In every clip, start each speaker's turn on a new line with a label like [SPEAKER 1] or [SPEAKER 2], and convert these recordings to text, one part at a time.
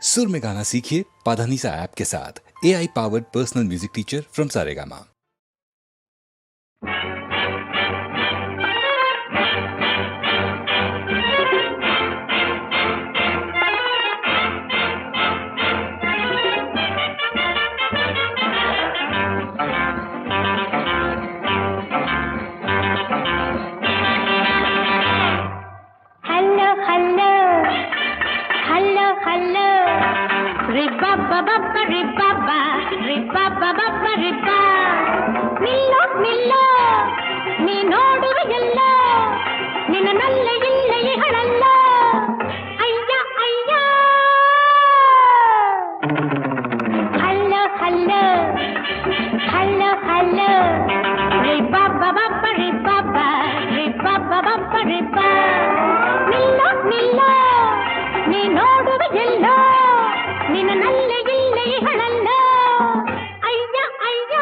[SPEAKER 1] सुर में गाना सीखिए पाधानीसा ऐप के साथ। AI powered personal music teacher from Saregama.
[SPEAKER 2] ನಿಲ್ಲೋ ನಿಲ್ಲೋ ನೀ ನೋಡುವೆಯಲ್ಲ ನಿನ್ನ ನಲ್ಲ ಇಲ್ಲ ಇಹಳಲ್ಲ ಅಯ್ಯ ಅಯ್ಯ ಹಲ್ಲೋ ಹಲ್ಲೋ ಹಲ್ಲೋ ಹಲ್ಲೋ ರಿಬ್ಬಬ್ಬ ಬಬ್ಬ ರಿಬ್ಬಬ್ಬ ರಿಬ್ಬಬ್ಬ ಬಬ್ಬ ರಿಬ್ಬ ನಿಲ್ಲೋ ನಿಲ್ಲೋ ನೀ ನೋಡುವೆಯಲ್ಲ ನಿನ್ನ ನಲ್ಲ ಇಲ್ಲ ಇಹಳಲ್ಲ ಅಯ್ಯ ಅಯ್ಯ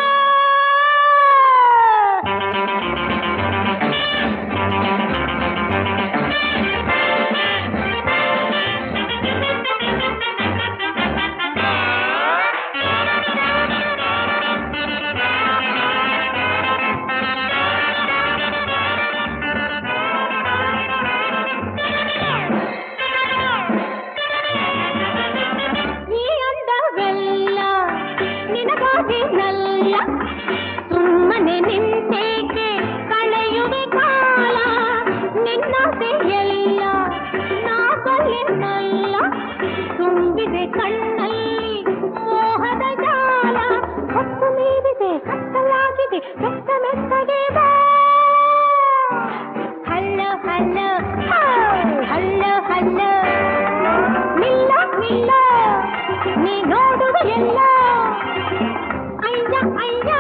[SPEAKER 2] ಸುಮ್ಮನೆ ನಿಂತೇಕೆ ಕಳೆಯುವೆ ಕಾಲ ನಿನ್ನದೆ ಎಲ್ಲ ನಾಗಲಿನಲ್ಲ ತುಂಬಿದೆ ಕಣ್ಣಲ್ಲಿ ಮೋಹದ ಜಾಲ ಹೊತ್ತು ಮೀರಿದೆ ಕತ್ತಲಾಗಿದೆ ಮೆತ್ತ ಮೆತ್ತಗೆ ಬಾ ಹಲ್ಲೋ ಹಲ್ಲೋ ಹಲ್ಲೋ ಹಲ್ಲೋ ನಿಲ್ಲ ನಿಲ್ಲ ನೀ ನೋಡುವೆ ಎಲ್ಲ ಅಯ್ಯ ಅಯ್ಯ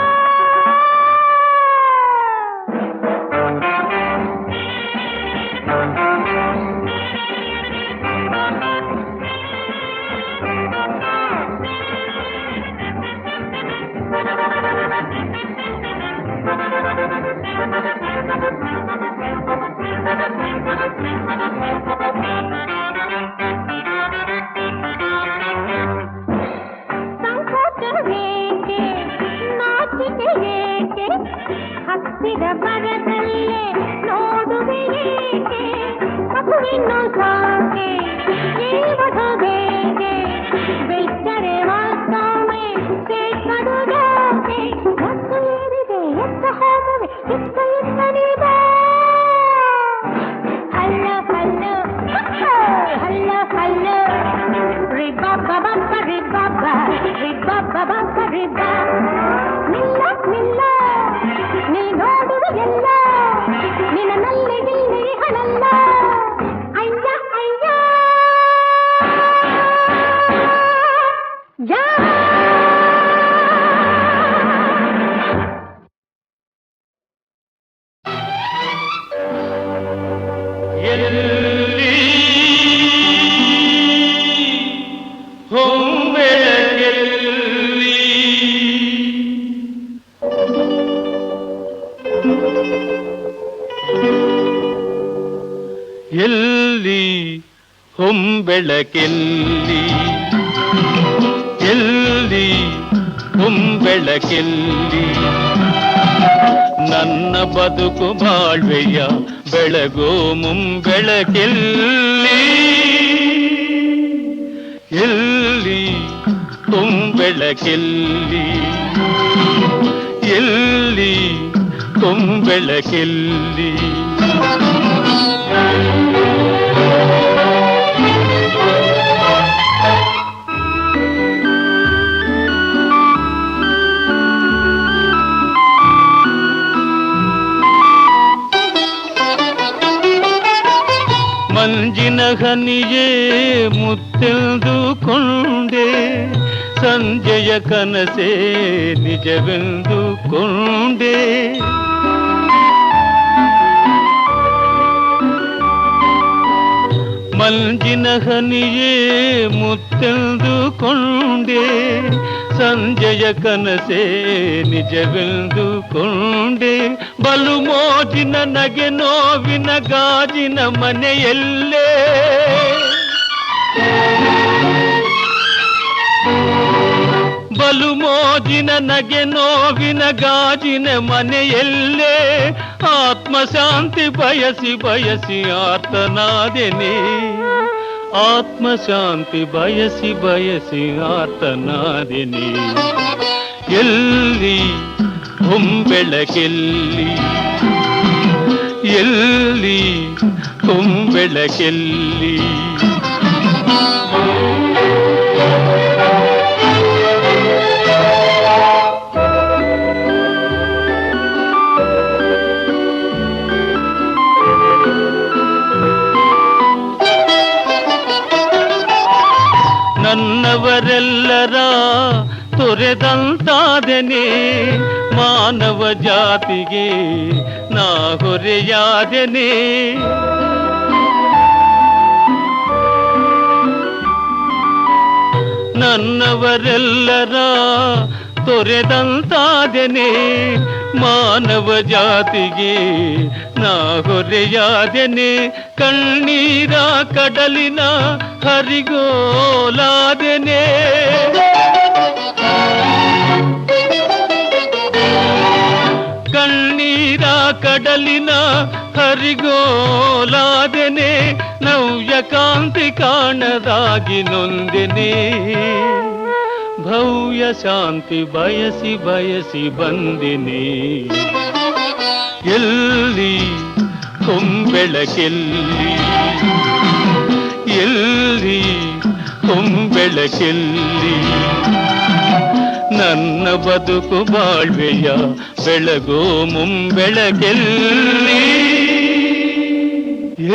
[SPEAKER 2] ಸಂಕೋಚವೇಕೆ ನಾಚಿಕೆ ಏಕೆ ಹತ್ತಿರ ಬರದಲ್ಲೇ ನೋಡುವೆ ಏಕೆ ಮಗುವಿನ್ನು ಸಾಕೆ ಈ ಮಧುಬೇಕೆ ಬಿಟ್ಟರೆ ಮತ್ತೊಮ್ಮೆ ಸೇರ್ಪಡುಗಾಕೆ ಮತ್ತು ಏರಿದೆ ಎತ್ತ ಹೋಗುವೆ ಎತ್ತ ಎತ್ತ ನೀಬಾ ಹಲ್ಲೋ ಹಲ್ಲೋ ಹಲ್ಲೋ ಹಲ್ಲೋ ರಿಬ್ಬಬ್ಬ ಬಬ್ಬ ರಿಬ್ಬಬ್ಬ ರಿಬ್ಬಬ್ಬ ಬಬ್ಬ ರಿಬ್ಬ ನಿಲ್ಲ ನಿಲ್ಲ ನೀ ನೋಡುವೆ ಎಲ್ಲ ನಿನ್ನ ನಲ್ಲಿ ಇಲ್ಲಿ ಹಣಲ್ಲ ಅಯ್ಯ ಅಯ್ಯ ಯಾ
[SPEAKER 3] ಎಲ್ಲಿ ಹೊಂಬೆಳಗೆಲ್ಲಿ ಎಲ್ಲಿ ಹೊಂಬೆಳಕೆಲ್ಲಿ ಎಲ್ಲಿ ಹೊಂಬೆಳಕೆಲ್ಲಿ ನನ್ನ ಬದುಕು ಬಾಳ್ವೆಯ ಬೆಳಗೋ ಮುಂಬೆಳಕೆಲ್ಲಿ ಎಲ್ಲಿ ಹೊಂಬೆಳಕೆಲ್ಲಿ ಎಲ್ಲಿ ಹೊಂಬೆಳಕೆಲ್ಲಿ ಮಂಜಿನ ಹನಿಯೇ ಮುತ್ತೆಂದುಕೊಂಡೆ ಸಂಜೆಯ ಕನಸೇ ನಿಜವೆಂದುಕೊಂಡೆ ಮಂಜಿನ ಹನಿಯೇ ಮುತ್ತೆಂದುಕೊಂಡೆ ಸಂಜೆಯ ಕನಸೇ ನಿಜವೆಂದುಕೊಂಡೆ ಬಲು ಮೋಜಿನ ನಗೆ ನೋವಿನ ಗಾಜಿನ ಮನೆಯಲ್ಲೇ ಮೋಜಿನ ನಗೆ ನೋವಿನ ಗಾಜಿನ ಮನೆಯಲ್ಲೇ ಆತ್ಮಶಾಂತಿ ಬಯಸಿ ಬಯಸಿ ಆತನಾದೆನೆ. ಆತ್ಮಶಾಂತಿ ಬಯಸಿ ಬಯಸಿ ಆತನಾದೆನೆ. ಎಲ್ಲಿ ಹೊಂಬೆಳಕೆಲ್ಲಿ, ಎಲ್ಲಿ ಹೊಂಬೆಳಕೆಲ್ಲಿ. ನನ್ನವರೆಲ್ಲರ ತೊರೆದಂತಾದೆನೆ. ಮಾನವ ಜಾತಿಗೆ ನಾ ಹೊರೆಯಾದೆನೆ. ನನ್ನವರೆಲ್ಲರ ತೊರೆದಂತಾದೆನೆ. ಮಾನವ ಜಾತಿಗೆ ನಾ ಹೊರೆಯಾದೆನೆ. ಕಣ್ಣೀರ ಕಡಲಿನ ಹರಿಗೋಲಾದೆನೆ. ಕಣ್ಣೀರ ಕಡಲಿನ ಹರಿಗೋಲಾದೆನೆ. ನವ್ಯ ಕಾಂತಿ ಕಾಣದಾಗಿ ನೊಂದೆನೆ. ಭವ್ಯ ಶಾಂತಿ ಬಯಸಿ ಬಯಸಿ ಬಂದೆನೆ. ಎಲ್ಲಿ ಹೊಂಬೆಳಕೆಲ್ಲಿ, ಎಲ್ಲಿ ಹೊಂಬೆಳಕೆಲ್ಲಿ. ನನ್ನ ಬದುಕು ಬಾಳ್ವೆಯ ಬೆಳಗೋ ಮುಂಬೆಳಕೆಲ್ಲಿ,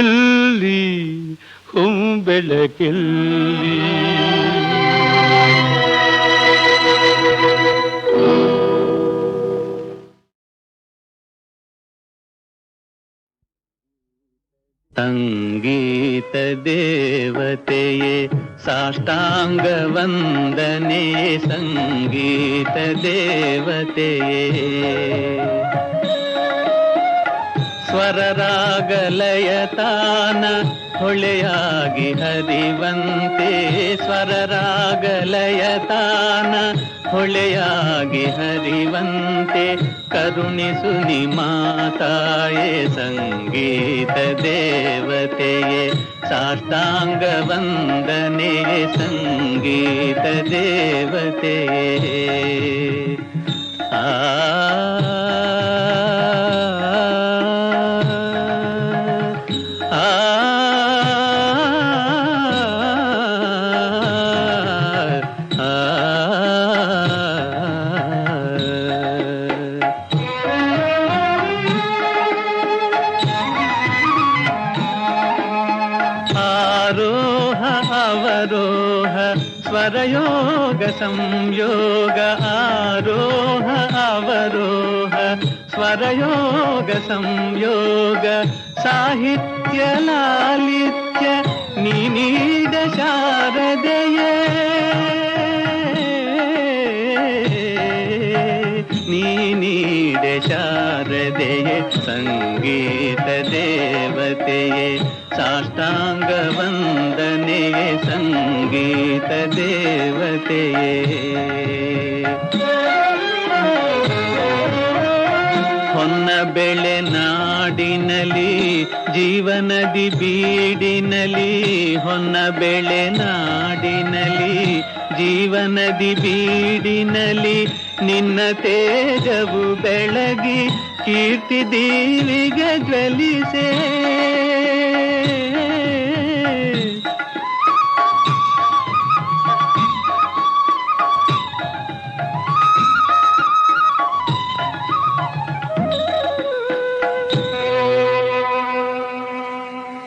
[SPEAKER 3] ಎಲ್ಲಿ ಹೊಂಬೆಳಕೆಲ್ಲಿ. ಸಂಗೀತ ದೇವತೆಯೇ ಸಾಷ್ಟಾಂಗ ವಂದನೆ. ಸಂಗೀತ ದೇವತೆಯೇ ಸ್ವರರಾಗಲಯ ತಾನ ಹೊಳೆಯಾಗಿ ಹರಿವಂತೆ. ಸ್ವರರಾಗಲಯ ತಾನ ಹೊಳೆಯಾಗಿ ಹರಿವಂತೆ. ಕರುಣಿಸು ನಿ ಮಾತಾಯೇ ಸಂಗೀತ ದೇವತೆಯೇ ಸಾಷ್ಟಾಂಗ ವಂದನೆ. ಸಂಗೀತ ದೇವತೆಯೇ ಆ ಸ್ವರಯೋಗ ಸಂಯೋಗ. ಆರೋಹ ಅವರೋಹ ಸ್ವರಯೋಗ ಸಂಯೋಗ. ಸಾಹಿತ್ಯ ಲಾಲಿತ್ಯ ನೀಡ ಶಾರದೆಯೇ. ನೀಡ ಶಾರದೆಯೇ ಸಂಗೀತ ದೇವತೆಯೇ ಸಾಷ್ಟಾಂಗ ವಂದನೆ. ಸಂಗೀತ ದೇವತೆಯೇ ಹೊನ್ನ ಬೆಳೆ ನಾಡಿನಲಿ ಜೀವನದಿ ಬೀಡಿನಲಿ. ಹೊನ್ನ ಬೆಳೆ ನಾಡಿನಲಿ ಜೀವನದಿ ಬೀಡಿನಲಿ. ನಿನ್ನ ತೇಜವು ಬೆಳಗಿ ಕೀರ್ತಿ ದೀವಿಗೆ ಜ್ವಲಿಸೆ.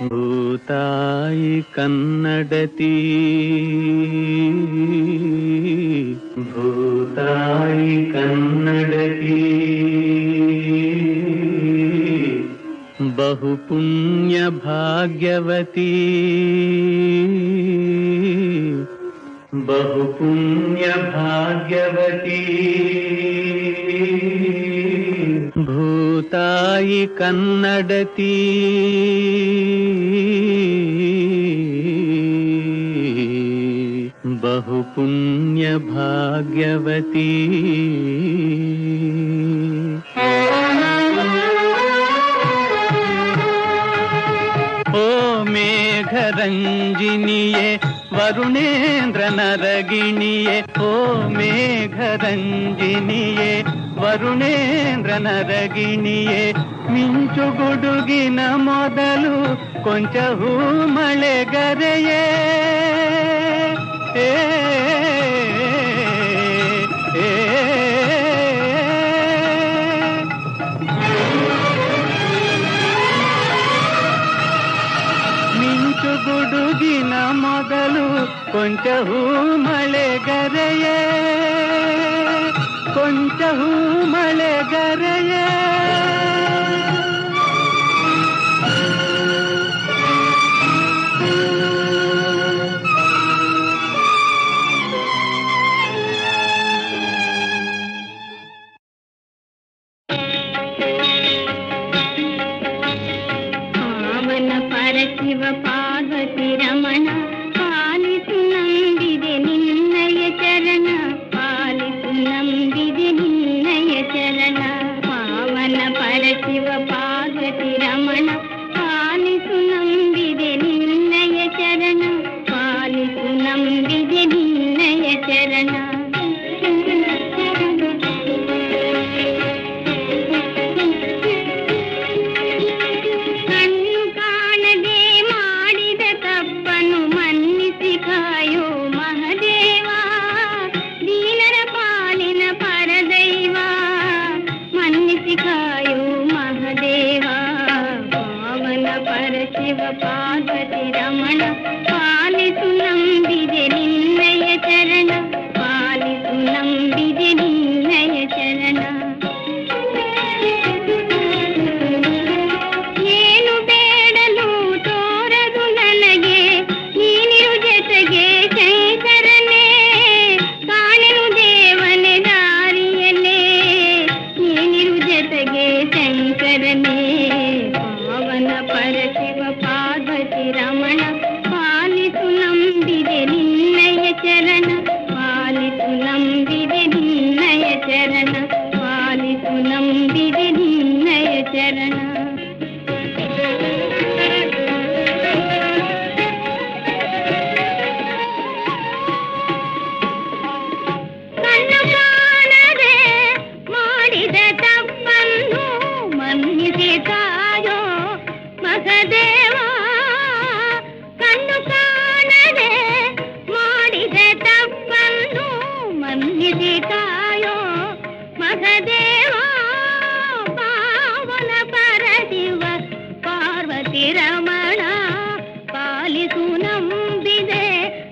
[SPEAKER 3] ಭೂತಾಯಿ ಕನ್ನಡತಿ, ಭೂತಾಯಿ ಕನ್ನಡತಿ. ಬಹು ಪುಣ್ಯ ಭಾಗ್ಯವತಿ, ಬಹು ಪುಣ್ಯ ಭಾಗ್ಯವತಿ. ಭೂತಾಯಿ ಕನ್ನಡತಿ, ಬಹು ಪುಣ್ಯ ಭಾಗ್ಯವತಿ. ಓ ಮೇಘರಂಜಿನಿಯೇ ವರುಣೇಂದ್ರ ನರಗಿಣಿಯೇ, ಓ ಮೇಘರಂಜಿನಿಯೇ ವರುಣೇಂದ್ರ ನರಗಿಣಿಯೇ, ಮಿಂಚು ಗುಡುಗಿನ ಮೊದಲು ಕೊಂಚ ಹೂ ಮಳೆಗರೆಯೇ. ಮಿಂಚು ಗುಡುಗಿನ ಮೊದಲು ಕೊಂಚ ಹೂ ಮಳೆಗರೆಯೇ, ಕೊಂಚ ಹೂ ಮಳೆಗರೆಯೇ.
[SPEAKER 2] ಶಿವ ಪಾರ್ವತಿ ರಮಣ ಪಾಲಿಸು ನಂಬಿದೆ ನಿನ್ನಯ ಚರಣ, ಪಾಲಿಸು ನಂಬಿದೆ ನಿನ್ನಯ ಚರಣ. ಪಾವನ ಪರಶಿವ ಪಾರ್ವತಿ ರಮಣ ಪಾಲಿಸು ನಂಬಿದೆ ನಿನ್ನಯ ಚರಣ, ಪಾಲಿಸು ನಂಬಿದೆ ನಿನ್ನಯ ಚರಣ. ಶಿವ ಪಾರ್ವತಿ ರಮಣ ಪಾಲಿಸು ನಂಬಿದೆ ನಿನ್ನಯ ಚರಣ, ಪಾಲಿಸು ನಂಬಿದೆ ನಿನ್ನಯ ಚರಣ. ಏನು ಬೇಡಲು ತೋರದು ನನಗೆ ನೀನಿರು ಜೊತೆಗೆ ಶಂಕರನೇ, ಕಾಣೆನು ದೇವನೇ ದಾರಿಯಲ್ಲೇ ನೀನಿರು ಜೊತೆಗೆ ಶಂಕರನೇ. ಪಾವನ ಪರಶಿವ ಪಾರ್ವತಿ ರಮಣ ಪಾಲಿಸು ನಂಬಿದೆ ನಿನ್ನಯ ಚರಣ, ಪಾಲಿಸು ನಂಬಿದೆ ನಿನ್ನಯ ಚರಣ, ಪಾಲಿಸು ನಂಬಿದೆ ನಿನ್ನಯ ಚರಣ. ಕಣ್ಣು ಕಾಣದೆ ಮಾಡಿದ ತಪ್ಪನ್ನು ಮನ್ನಿಸಿ ಕಾಯೋ ಮಹದೇವ, ಕಣ್ಣು ಕಾಣದೆ ಮಾಡಿದ ತಪ್ಪನ್ನು ಮನ್ನಿಸಿ ಕಾಯೋ ಮಹದೇವ. ಪಾವನ ಪರಶಿವ ಪಾರ್ವತಿ ರಮಣ ಪಾಲಿಸು ನಂಬಿದೆ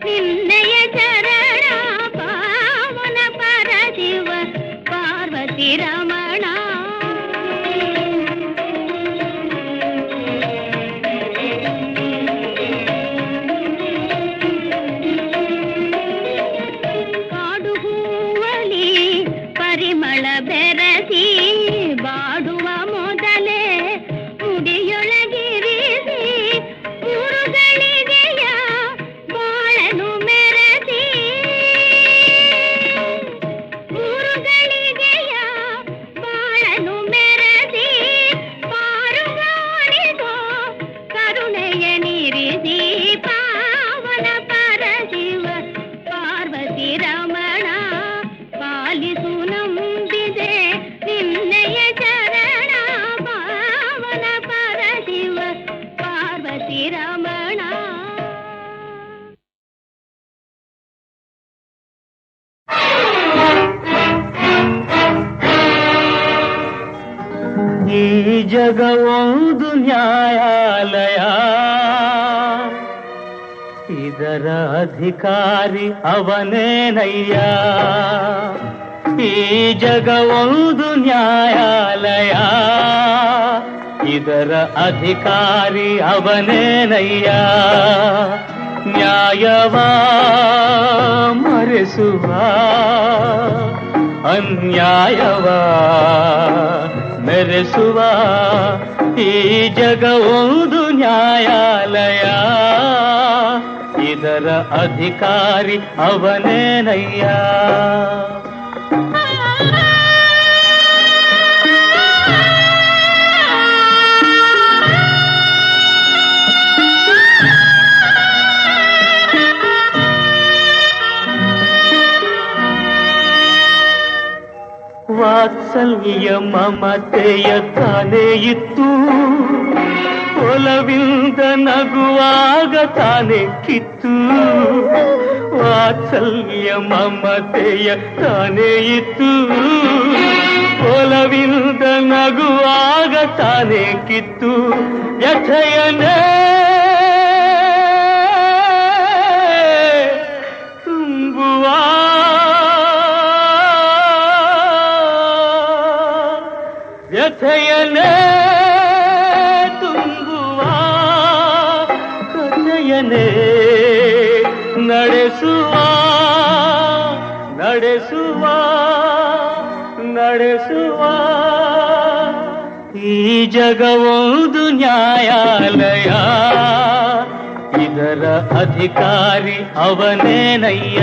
[SPEAKER 2] ನಿನ್ನಯ ಚರಣ, ಪಾವನ ಪರಶಿವ ಪಾರ್ವತಿ ರಮಣ. ಪರಿಮಳ ಬೆರಸಿ ಬಾಡುವ ಮೊದಲೇ ಮುಡಿಯೊಳಗಿರಿಸಿ ಊರುಗಳಿಗೆಯ ಬಾಳನು ಮೆರಸಿ, ಊರುಗಳಿಗೆಯ ಬಾಳನು ಮೆರಸಿ ಪಾರುಗಾಣಿಗೋ ಕರುಣೆಯ ನೀರಿಸಿ. ಪಾವನ ಪರಶಿವ ಪಾರ್ವತಿ ರಮಣ ಪಾಲಿಸು ನಂಬಿದೆ ನಿನ್ನಯ ಚರಣ, ಪಾವನ ಪರಶಿವ ಪಾರ್ವತಿ ರಮಣ.
[SPEAKER 3] ಈ ಜಗವೊಂದು ನ್ಯಾಯಾಲಯ, ಇದರ ಅಧಿಕಾರಿ ಅವನೇನಯ್ಯ. ಈ ಜಗವೊಂದು ನ್ಯಾಯಾಲಯ, ಇದರ ಅಧಿಕಾರಿ ಅವನೇನಯ್ಯ. ನ್ಯಾಯವ ಮರೆಸುವ ಅನ್ಯಾಯವ ಮೆರೆಸುವ ಈ ಜಗವೊಂದು ನ್ಯಾಯಾಲಯ, ಇದರ ಇದರ ಅಧಿಕಾರಿ ಅವನೇನಯ್ಯ. ವಾತ್ಸಲ್ಯ ಮಮತೆಯ ತಾನೇ ಇತ್ತು, ಒಲವಿಂದ ನಗುವಾಗ ತಾನೇ ಕಿತ್ತು. ವಾತ್ಸಲ್ಯ ಮಮತೆಯ ತಾನೇ ಇತ್ತು, ಒಲವಿಂದ ನಗುವಾಗ ತಾನೇ ಕಿತ್ತು. ವ್ಯಥೆಯನೇ ತುಂಬುವ ವ್ಯಥೆಯನೇ ತುಂಬುವ ಕಥೆಯನೇ ನಡೆಸುವ ನಡೆಸುವ ನಡೆಸುವ ಈ ಜಗವೊಂದು ನ್ಯಾಯಾಲಯ, ಇದರ ಅಧಿಕಾರಿ ಅವನೇನಯ್ಯ.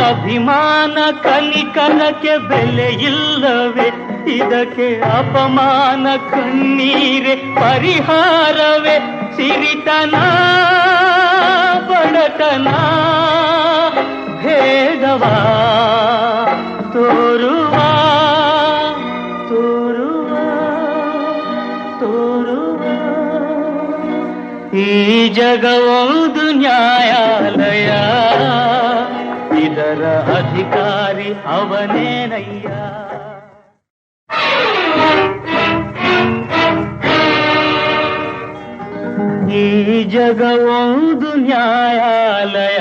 [SPEAKER 3] ಅಭಿಮಾನ ಕನಿಕರಕ್ಕೆ ಬೆಲೆ ಇಲ್ಲವೇ, ಇದಕ್ಕೆ ಅಪಮಾನ ಕಣ್ಣೀರೆ ಪರಿಹಾರವೇ. ಸಿರಿತನ ಬಡತನ ಭೇದವ ತೋರುವ ತೋರುವ ತೋರುವ ಈ ಜಗವೊಂದು ನ್ಯಾಯಾಲಯ, ಇದರ ಅಧಿಕಾರಿ ಅವನೇನಯ್ಯ. ಈ ಜಗವೊಂದು ನ್ಯಾಯಾಲಯ,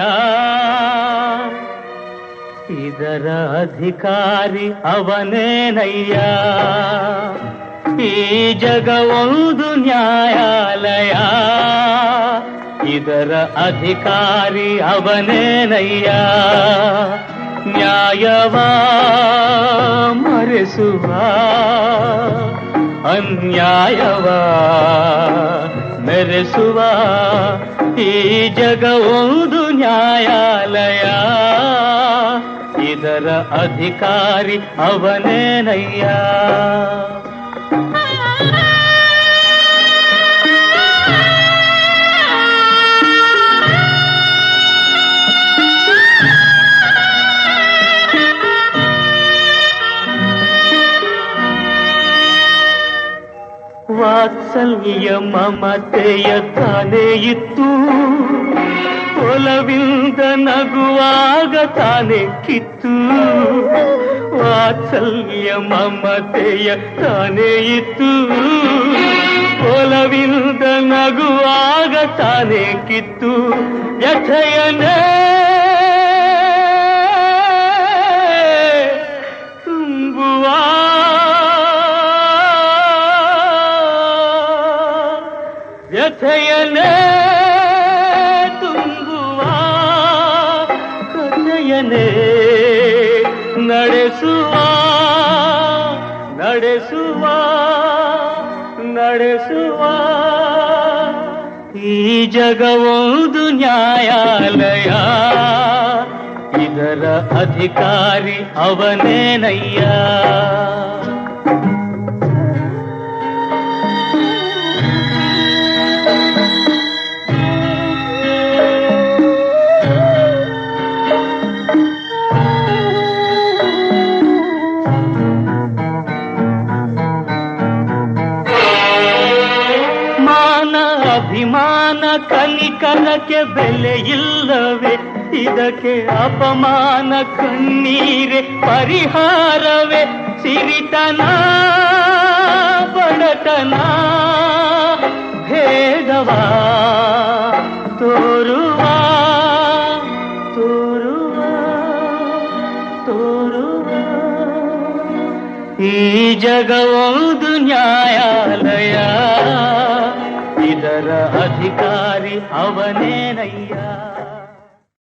[SPEAKER 3] ಇದರ ಅಧಿಕಾರಿ ಅವನೇನಯ್ಯ. ಈ ಜಗವೊಂದು ನ್ಯಾಯಾಲಯ, ಇದರ ಅಧಿಕಾರಿ ಅವನೇನಯ್ಯ. ನ್ಯಾಯವ ಮರೆಸುವ ಅನ್ಯಾಯವ ಮೆರೆಸುವ ಈ ಜಗವೊಂದು ನ್ಯಾಯಾಲಯ, ಇದರ ಅಧಿಕಾರಿ ಅವನೇನಯ್ಯ. ವಾತ್ಸಲ್ಯ ಮಮತೆಯ ತಾನೇ ಇತ್ತು, ಒಲವಿಂದ ನಗುವಾಗ ತಾನೇ ಕಿತ್ತು. ವಾತ್ಸಲ್ಯ ಮಮತೆಯ ತಾನೇ ಇತ್ತು, ಒಲವಿಂದ ನಗುವಾಗ ತಾನೇ ಕಿತ್ತು. ವ್ಯಥೆಯನೇ ತುಂಬುವ ವ್ಯಥೆಯನೇ ತುಂಬುವ ಕಥೆಯನೇ ನಡೆಸುವ ನಡೆಸುವ ನಡೆಸುವ ಈ ಜಗವೊಂದು ನ್ಯಾಯಾಲಯ, ಇದರ ಅಧಿಕಾರಿ ಅವನೇನಯ್ಯ. ಅಭಿಮಾನ ಕನಿಕರಕ್ಕೆ ಬೆಲೆ ಇಲ್ಲವೇ, ಇದಕ್ಕೆ ಅಪಮಾನ ಕಣ್ಣೀರೆ ಪರಿಹಾರವೇ. ಸಿರಿತನ ಬಡತನ ಭೇದವ ತೋರುವ ತೋರುವ ತೋರುವ ಈ ಈ ಜಗವೊಂದು ನ್ಯಾಯಾಲಯ, ಇದರ ಅಧಿಕಾರಿ ಅವನೇನಯ್ಯ.